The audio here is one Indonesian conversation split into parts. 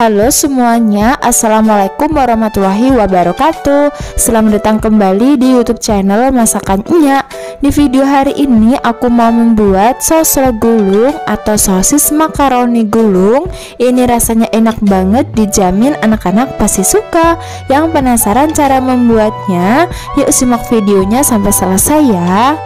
Halo semuanya, Assalamualaikum warahmatullahi wabarakatuh. Selamat datang kembali di YouTube channel Masakan Nya. Di video hari ini aku mau membuat sosro gulung atau sosis makaroni gulung. Ini rasanya enak banget, dijamin anak-anak pasti suka. Yang penasaran cara membuatnya? Yuk simak videonya sampai selesai ya.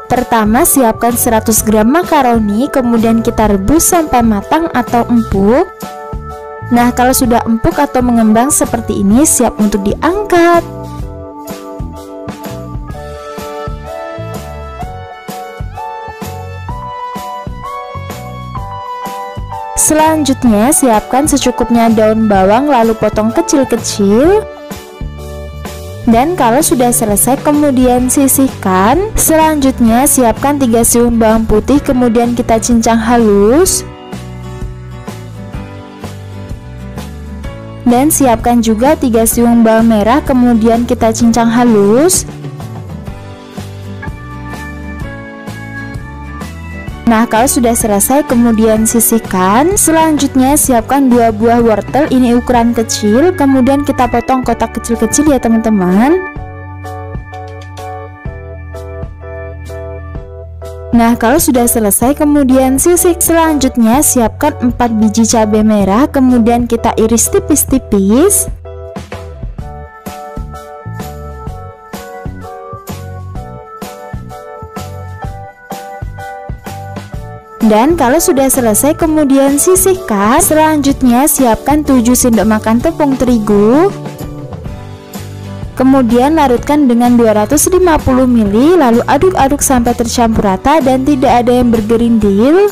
Pertama, siapkan 100 gram makaroni, kemudian kita rebus sampai matang atau empuk. Nah, kalau sudah empuk atau mengembang seperti ini, siap untuk diangkat. Selanjutnya, siapkan secukupnya daun bawang, lalu potong kecil-kecil. Dan kalau sudah selesai kemudian sisihkan. Selanjutnya siapkan 3 siung bawang putih, kemudian kita cincang halus. Dan siapkan juga 3 siung bawang merah, kemudian kita cincang halus. Nah, kalau sudah selesai kemudian sisihkan. Selanjutnya siapkan 2 buah wortel, ini ukuran kecil, kemudian kita potong kotak kecil-kecil ya teman-teman. Nah, kalau sudah selesai kemudian sisih. Selanjutnya siapkan 4 biji cabai merah, kemudian kita iris tipis-tipis. Dan kalau sudah selesai kemudian sisihkan. Selanjutnya siapkan 7 sendok makan tepung terigu. Kemudian larutkan dengan 250 ml, lalu aduk-aduk sampai tercampur rata dan tidak ada yang bergerindil.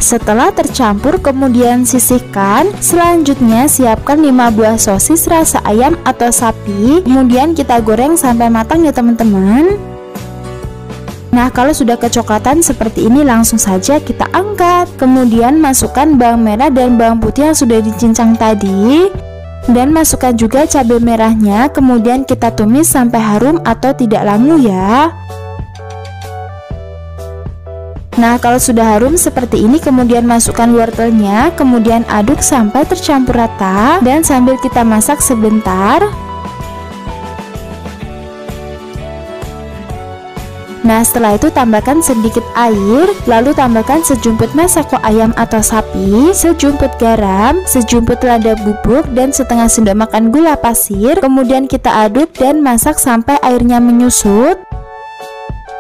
Setelah tercampur kemudian sisihkan. Selanjutnya siapkan 5 buah sosis rasa ayam atau sapi. Kemudian kita goreng sampai matang ya teman-teman. Nah, kalau sudah kecoklatan seperti ini langsung saja kita angkat. Kemudian masukkan bawang merah dan bawang putih yang sudah dicincang tadi. Dan masukkan juga cabai merahnya. Kemudian kita tumis sampai harum atau tidak langu ya. Nah, kalau sudah harum seperti ini kemudian masukkan wortelnya. Kemudian aduk sampai tercampur rata. Dan sambil kita masak sebentar. Nah, setelah itu tambahkan sedikit air, lalu tambahkan sejumput masako ayam atau sapi, sejumput garam, sejumput lada bubuk, dan setengah sendok makan gula pasir. Kemudian kita aduk dan masak sampai airnya menyusut.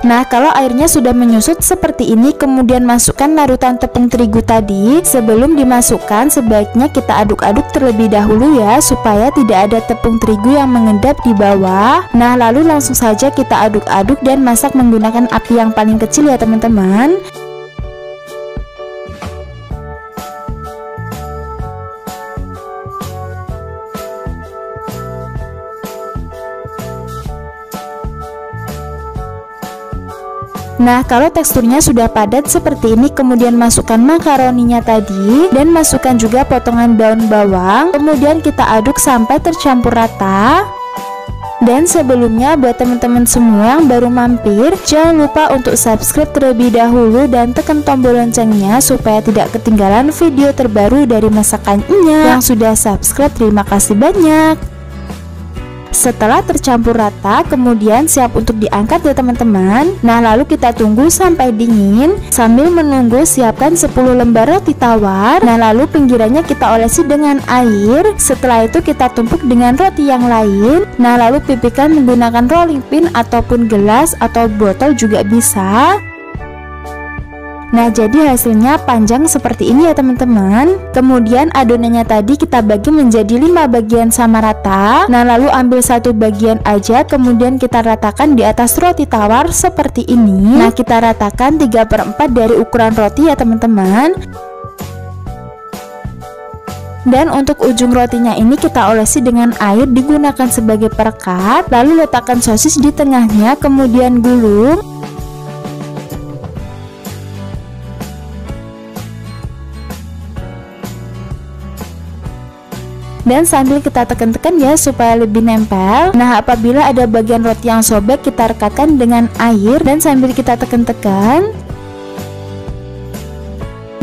Nah, kalau airnya sudah menyusut seperti ini, kemudian masukkan larutan tepung terigu tadi. Sebelum dimasukkan, sebaiknya kita aduk-aduk terlebih dahulu ya, supaya tidak ada tepung terigu yang mengendap di bawah. Nah, lalu langsung saja kita aduk-aduk dan masak menggunakan api yang paling kecil ya teman-teman. Nah, kalau teksturnya sudah padat seperti ini, kemudian masukkan makaroninya tadi dan masukkan juga potongan daun bawang. Kemudian kita aduk sampai tercampur rata. Dan sebelumnya buat teman-teman semua yang baru mampir, jangan lupa untuk subscribe terlebih dahulu dan tekan tombol loncengnya supaya tidak ketinggalan video terbaru dari Masakan Nya. Yang sudah subscribe, terima kasih banyak. Setelah tercampur rata kemudian siap untuk diangkat ya teman-teman. Nah, lalu kita tunggu sampai dingin. Sambil menunggu siapkan 10 lembar roti tawar. Nah, lalu pinggirannya kita olesi dengan air. Setelah itu kita tumpuk dengan roti yang lain. Nah, lalu pipihkan menggunakan rolling pin ataupun gelas atau botol juga bisa. Nah, jadi hasilnya panjang seperti ini ya teman-teman. Kemudian adonannya tadi kita bagi menjadi 5 bagian sama rata. Nah, lalu ambil 1 bagian aja, kemudian kita ratakan di atas roti tawar seperti ini. Nah, kita ratakan 3/4 dari ukuran roti ya teman-teman. Dan untuk ujung rotinya ini kita olesi dengan air digunakan sebagai perekat. Lalu letakkan sosis di tengahnya, kemudian gulung. dan sambil kita tekan-tekan ya supaya lebih nempel. Nah, apabila ada bagian roti yang sobek, kita rekatkan dengan air dan sambil kita tekan-tekan.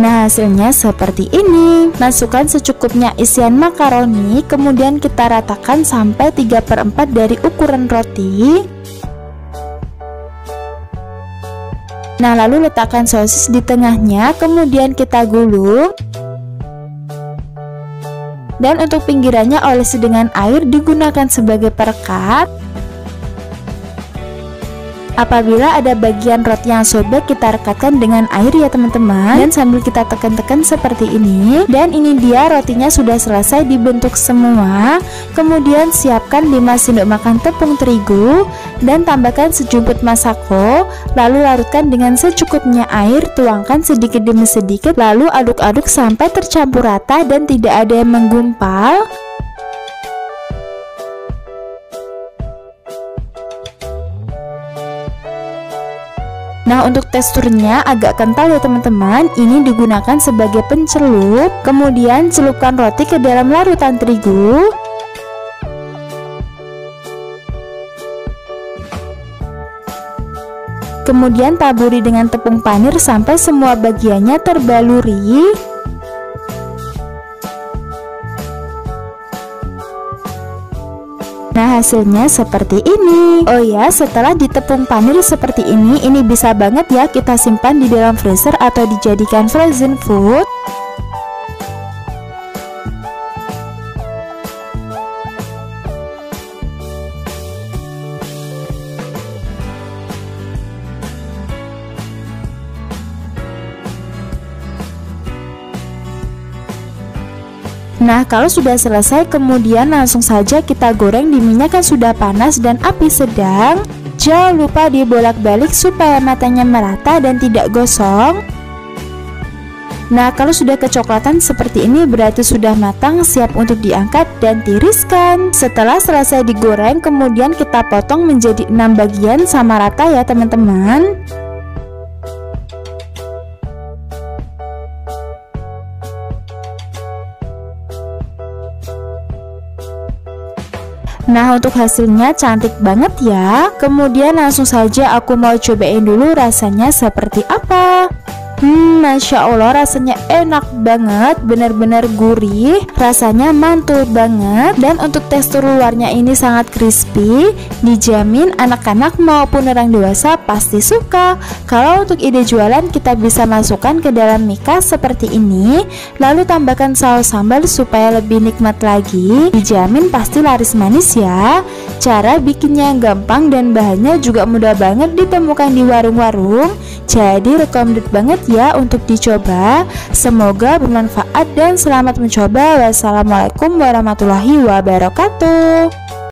Nah, hasilnya seperti ini. Masukkan secukupnya isian makaroni, kemudian kita ratakan sampai 3/4 dari ukuran roti. Nah, lalu letakkan sosis di tengahnya, kemudian kita gulung. Dan untuk pinggirannya olesi dengan air, digunakan sebagai perekat. Apabila ada bagian roti yang sobek, kita rekatkan dengan air ya teman-teman, dan sambil kita tekan-tekan seperti ini. Dan ini dia rotinya sudah selesai dibentuk semua. Kemudian siapkan 5 sendok makan tepung terigu dan tambahkan sejumput masako, lalu larutkan dengan secukupnya air, tuangkan sedikit demi sedikit, lalu aduk-aduk sampai tercampur rata dan tidak ada yang menggumpal. Nah, untuk teksturnya agak kental ya teman-teman. Ini digunakan sebagai pencelup. Kemudian celupkan roti ke dalam larutan terigu. Kemudian taburi dengan tepung panir sampai semua bagiannya terbaluri. Nah, hasilnya seperti ini. Oh ya, setelah ditepung panir seperti ini bisa banget ya kita simpan di dalam freezer atau dijadikan frozen food. Nah, kalau sudah selesai, kemudian langsung saja kita goreng di minyak yang sudah panas dan api sedang. Jangan lupa dibolak-balik supaya matanya merata dan tidak gosong. Nah, kalau sudah kecoklatan seperti ini berarti sudah matang, siap untuk diangkat dan tiriskan. Setelah selesai digoreng, kemudian kita potong menjadi 6 bagian sama rata ya teman-teman. Nah, untuk hasilnya cantik banget ya. Kemudian langsung saja aku mau cobain dulu rasanya seperti apa. Masya Allah, rasanya enak banget, benar-benar gurih, rasanya mantul banget. Dan untuk tekstur luarnya ini sangat crispy, dijamin anak-anak maupun orang dewasa pasti suka. Kalau untuk ide jualan, kita bisa masukkan ke dalam mika seperti ini, lalu tambahkan saus sambal supaya lebih nikmat lagi. Dijamin pasti laris manis ya. Cara bikinnya gampang dan bahannya juga mudah banget ditemukan di warung-warung. Jadi recommended banget ya untuk dicoba. Semoga bermanfaat dan selamat mencoba. Wassalamualaikum warahmatullahi wabarakatuh.